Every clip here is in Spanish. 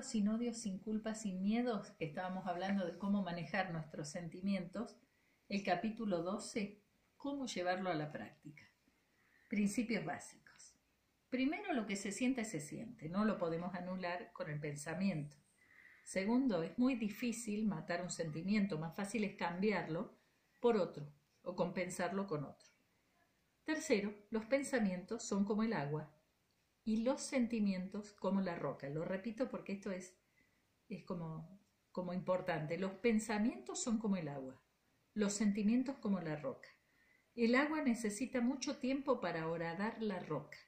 libro Sin odios, sin culpas, sin miedos, que estábamos hablando de cómo manejar nuestros sentimientos, el capítulo 12, cómo llevarlo a la práctica. Principios básicos. Primero, lo que se siente, no lo podemos anular con el pensamiento. Segundo, es muy difícil matar un sentimiento, más fácil es cambiarlo por otro o compensarlo con otro. Tercero, los pensamientos son como el agua y los sentimientos como la roca. Lo repito porque esto es como importante. Los pensamientos son como el agua, los sentimientos como la roca. El agua necesita mucho tiempo para horadar la roca,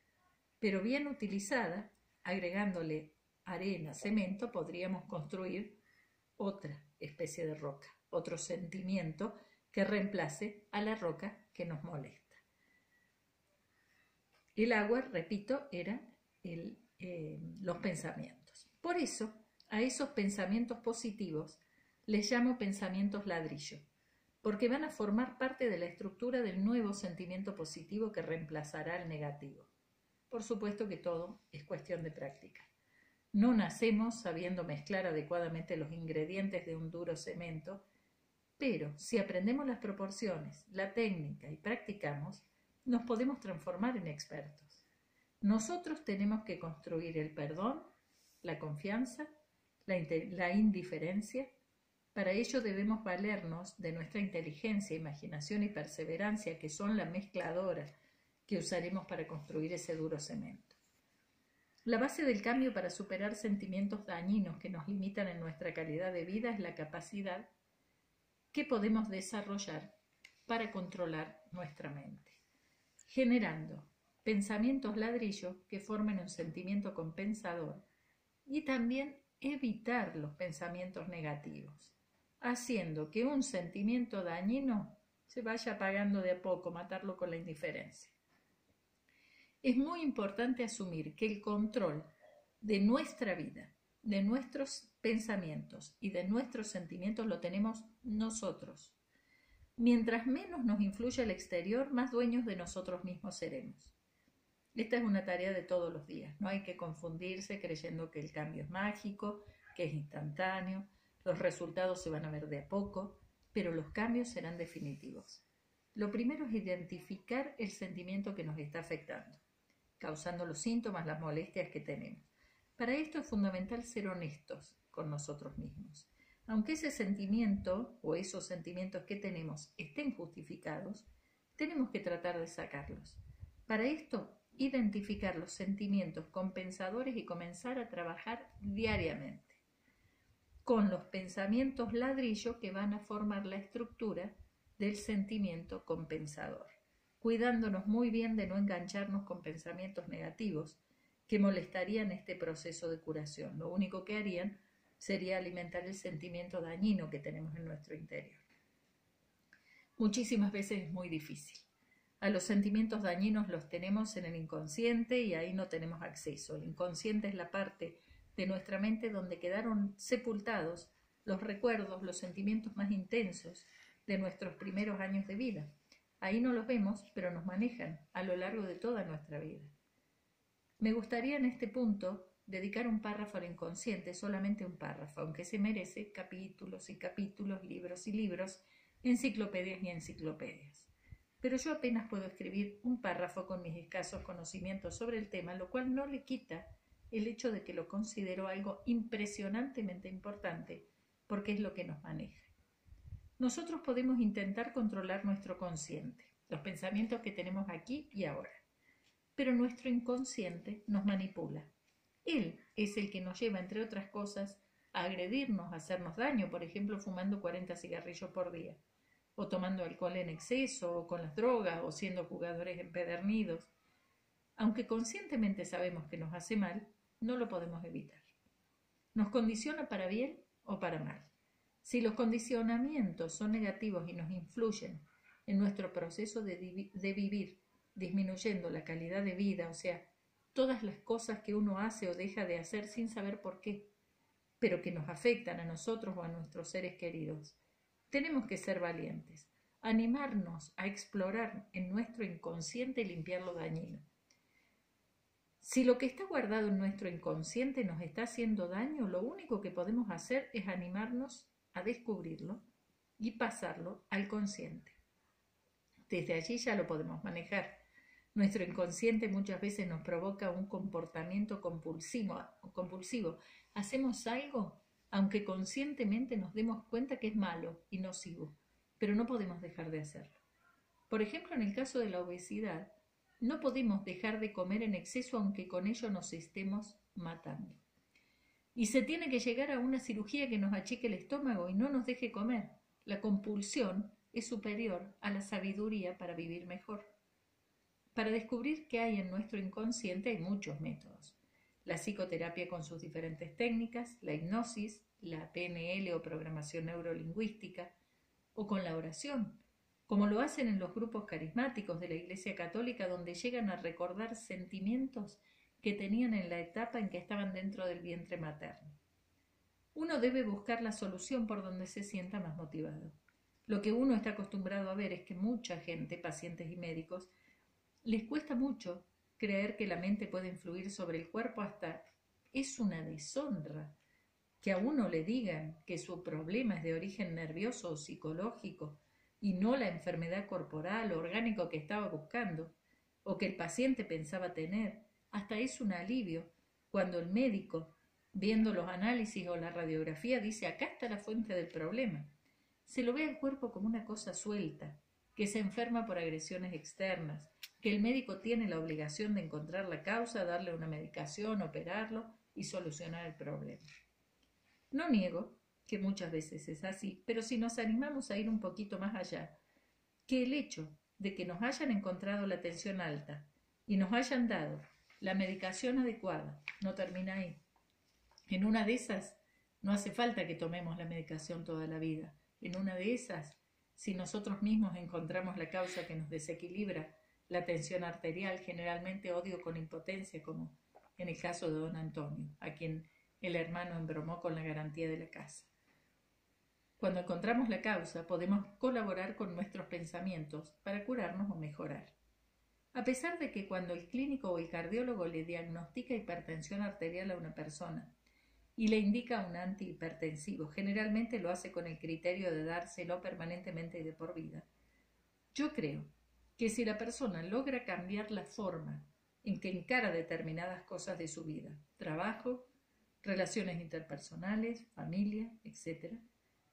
pero bien utilizada, agregándole arena, cemento, podríamos construir otra especie de roca, otro sentimiento que reemplace a la roca que nos molesta. El agua, repito, eran los pensamientos. Por eso, a esos pensamientos positivos les llamo pensamientos ladrillo, porque van a formar parte de la estructura del nuevo sentimiento positivo que reemplazará al negativo. Por supuesto que todo es cuestión de práctica. No nacemos sabiendo mezclar adecuadamente los ingredientes de un duro cemento, pero si aprendemos las proporciones, la técnica y practicamos, nos podemos transformar en expertos. Nosotros tenemos que construir el perdón, la confianza, la indiferencia. Para ello debemos valernos de nuestra inteligencia, imaginación y perseverancia, que son la mezcladora que usaremos para construir ese duro cemento. La base del cambio para superar sentimientos dañinos que nos limitan en nuestra calidad de vida es la capacidad que podemos desarrollar para controlar nuestra mente, generando pensamientos ladrillo que formen un sentimiento compensador y también evitar los pensamientos negativos, haciendo que un sentimiento dañino se vaya apagando de a poco, matarlo con la indiferencia. Es muy importante asumir que el control de nuestra vida, de nuestros pensamientos y de nuestros sentimientos lo tenemos nosotros. Mientras menos nos influya el exterior, más dueños de nosotros mismos seremos. Esta es una tarea de todos los días. No hay que confundirse creyendo que el cambio es mágico, que es instantáneo. Los resultados se van a ver de a poco, pero los cambios serán definitivos. Lo primero es identificar el sentimiento que nos está afectando, causando los síntomas, las molestias que tenemos. Para esto es fundamental ser honestos con nosotros mismos. Aunque ese sentimiento o esos sentimientos que tenemos estén justificados, tenemos que tratar de sacarlos. Para esto, identificar los sentimientos compensadores y comenzar a trabajar diariamente con los pensamientos ladrillo que van a formar la estructura del sentimiento compensador, cuidándonos muy bien de no engancharnos con pensamientos negativos que molestarían este proceso de curación. Lo único que harían sería alimentar el sentimiento dañino que tenemos en nuestro interior. Muchísimas veces es muy difícil. A los sentimientos dañinos los tenemos en el inconsciente y ahí no tenemos acceso. El inconsciente es la parte de nuestra mente donde quedaron sepultados los recuerdos, los sentimientos más intensos de nuestros primeros años de vida. Ahí no los vemos, pero nos manejan a lo largo de toda nuestra vida. Me gustaría en este punto dedicar un párrafo al inconsciente, solamente un párrafo, aunque se merece capítulos y capítulos, libros y libros, enciclopedias y enciclopedias. Pero yo apenas puedo escribir un párrafo con mis escasos conocimientos sobre el tema, lo cual no le quita el hecho de que lo considero algo impresionantemente importante, porque es lo que nos maneja. Nosotros podemos intentar controlar nuestro consciente, los pensamientos que tenemos aquí y ahora, pero nuestro inconsciente nos manipula. Él es el que nos lleva, entre otras cosas, a agredirnos, a hacernos daño, por ejemplo, fumando 40 cigarrillos por día, o tomando alcohol en exceso, o con las drogas, o siendo jugadores empedernidos. Aunque conscientemente sabemos que nos hace mal, no lo podemos evitar. Nos condiciona para bien o para mal. Si los condicionamientos son negativos y nos influyen en nuestro proceso de vivir, disminuyendo la calidad de vida, o sea, todas las cosas que uno hace o deja de hacer sin saber por qué, pero que nos afectan a nosotros o a nuestros seres queridos, tenemos que ser valientes, animarnos a explorar en nuestro inconsciente y limpiar lo dañino. Si lo que está guardado en nuestro inconsciente nos está haciendo daño, lo único que podemos hacer es animarnos a descubrirlo y pasarlo al consciente. Desde allí ya lo podemos manejar. Nuestro inconsciente muchas veces nos provoca un comportamiento compulsivo. Hacemos algo aunque conscientemente nos demos cuenta que es malo y nocivo, pero no podemos dejar de hacerlo. Por ejemplo, en el caso de la obesidad, no podemos dejar de comer en exceso aunque con ello nos estemos matando. Y se tiene que llegar a una cirugía que nos achique el estómago y no nos deje comer. La compulsión es superior a la sabiduría para vivir mejor. Para descubrir qué hay en nuestro inconsciente hay muchos métodos. La psicoterapia con sus diferentes técnicas, la hipnosis, la PNL o programación neurolingüística, o con la oración, como lo hacen en los grupos carismáticos de la Iglesia Católica, donde llegan a recordar sentimientos que tenían en la etapa en que estaban dentro del vientre materno. Uno debe buscar la solución por donde se sienta más motivado. Lo que uno está acostumbrado a ver es que mucha gente, pacientes y médicos, les cuesta mucho creer que la mente puede influir sobre el cuerpo, hasta es una deshonra que a uno le digan que su problema es de origen nervioso o psicológico y no la enfermedad corporal o orgánico que estaba buscando o que el paciente pensaba tener. Hasta es un alivio cuando el médico, viendo los análisis o la radiografía, dice: acá está la fuente del problema. Se lo ve al cuerpo como una cosa suelta, que se enferma por agresiones externas, que el médico tiene la obligación de encontrar la causa, darle una medicación, operarlo y solucionar el problema. No niego que muchas veces es así, pero si nos animamos a ir un poquito más allá, que el hecho de que nos hayan encontrado la tensión alta y nos hayan dado la medicación adecuada no termina ahí. En una de esas no hace falta que tomemos la medicación toda la vida. En una de esas, si nosotros mismos encontramos la causa que nos desequilibra, la tensión arterial, generalmente odio con impotencia, como en el caso de don Antonio, a quien el hermano embromó con la garantía de la casa. Cuando encontramos la causa, podemos colaborar con nuestros pensamientos para curarnos o mejorar. A pesar de que cuando el clínico o el cardiólogo le diagnostica hipertensión arterial a una persona y le indica un antihipertensivo, generalmente lo hace con el criterio de dárselo permanentemente y de por vida. Yo creo que si la persona logra cambiar la forma en que encara determinadas cosas de su vida, trabajo, relaciones interpersonales, familia, etc.,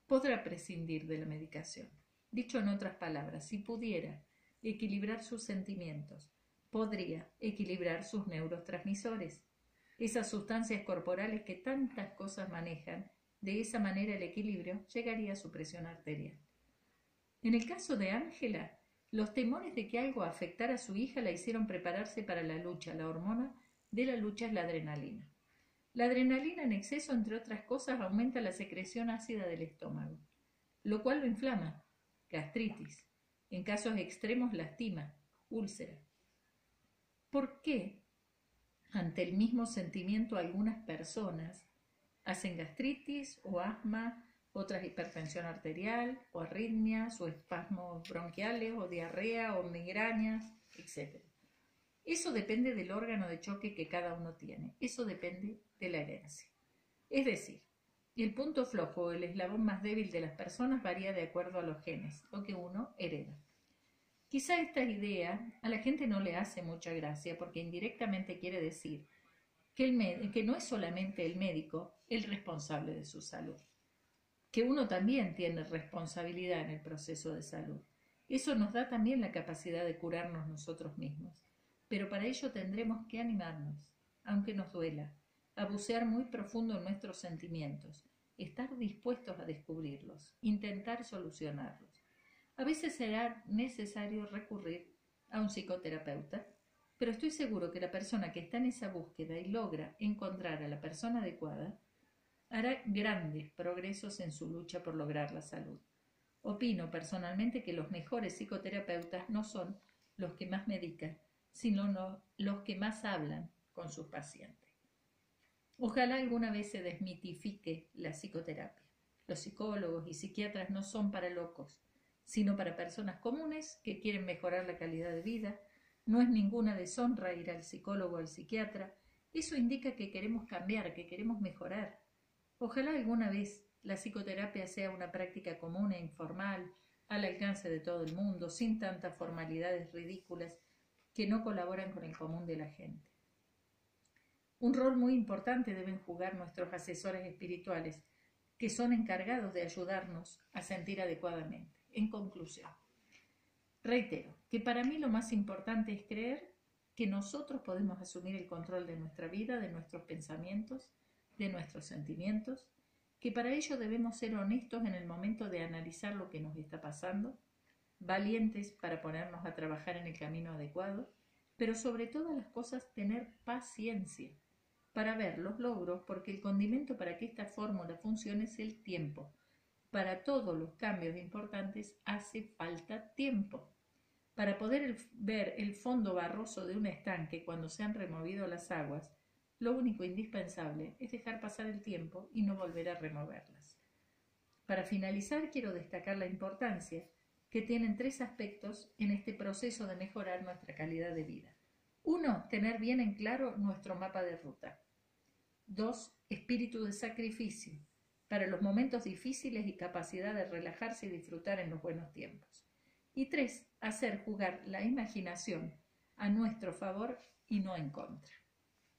podrá prescindir de la medicación. Dicho en otras palabras, si pudiera equilibrar sus sentimientos, podría equilibrar sus neurotransmisores, esas sustancias corporales que tantas cosas manejan. De esa manera el equilibrio llegaría a su presión arterial. En el caso de Ángela, los temores de que algo afectara a su hija la hicieron prepararse para la lucha. La hormona de la lucha es la adrenalina. La adrenalina en exceso, entre otras cosas, aumenta la secreción ácida del estómago, lo cual lo inflama, gastritis. En casos extremos lastima, úlcera. ¿Por qué, ante el mismo sentimiento, algunas personas hacen gastritis o asma, otras hipertensión arterial o arritmias o espasmos bronquiales o diarrea o migrañas, etc.? Eso depende del órgano de choque que cada uno tiene. Eso depende de la herencia. Es decir, el punto flojo o el eslabón más débil de las personas varía de acuerdo a los genes, lo que uno hereda. Quizá esta idea a la gente no le hace mucha gracia porque indirectamente quiere decir que no es solamente el médico el responsable de su salud, que uno también tiene responsabilidad en el proceso de salud. Eso nos da también la capacidad de curarnos nosotros mismos, pero para ello tendremos que animarnos, aunque nos duela, a bucear muy profundo en nuestros sentimientos, estar dispuestos a descubrirlos, intentar solucionarlos. A veces será necesario recurrir a un psicoterapeuta, pero estoy seguro que la persona que está en esa búsqueda y logra encontrar a la persona adecuada hará grandes progresos en su lucha por lograr la salud. Opino personalmente que los mejores psicoterapeutas no son los que más medican, sino los que más hablan con sus pacientes. Ojalá alguna vez se desmitifique la psicoterapia. Los psicólogos y psiquiatras no son para locos, sino para personas comunes que quieren mejorar la calidad de vida, No es ninguna deshonra ir al psicólogo o al psiquiatra. Eso indica que queremos cambiar, que queremos mejorar. Ojalá alguna vez la psicoterapia sea una práctica común e informal, al alcance de todo el mundo, sin tantas formalidades ridículas que no colaboran con el común de la gente. Un rol muy importante deben jugar nuestros asesores espirituales, que son encargados de ayudarnos a sentir adecuadamente. En conclusión, reitero que para mí lo más importante es creer que nosotros podemos asumir el control de nuestra vida, de nuestros pensamientos, de nuestros sentimientos, que para ello debemos ser honestos en el momento de analizar lo que nos está pasando, valientes para ponernos a trabajar en el camino adecuado, pero sobre todas las cosas tener paciencia para ver los logros, porque el condimento para que esta fórmula funcione es el tiempo. Para todos los cambios importantes hace falta tiempo. Para poder ver el fondo barroso de un estanque cuando se han removido las aguas, lo único indispensable es dejar pasar el tiempo y no volver a removerlas. Para finalizar, quiero destacar la importancia que tienen 3 aspectos en este proceso de mejorar nuestra calidad de vida. 1. Tener bien en claro nuestro mapa de ruta. 2. Espíritu de sacrificio para los momentos difíciles y capacidad de relajarse y disfrutar en los buenos tiempos. Y 3. Hacer jugar la imaginación a nuestro favor y no en contra.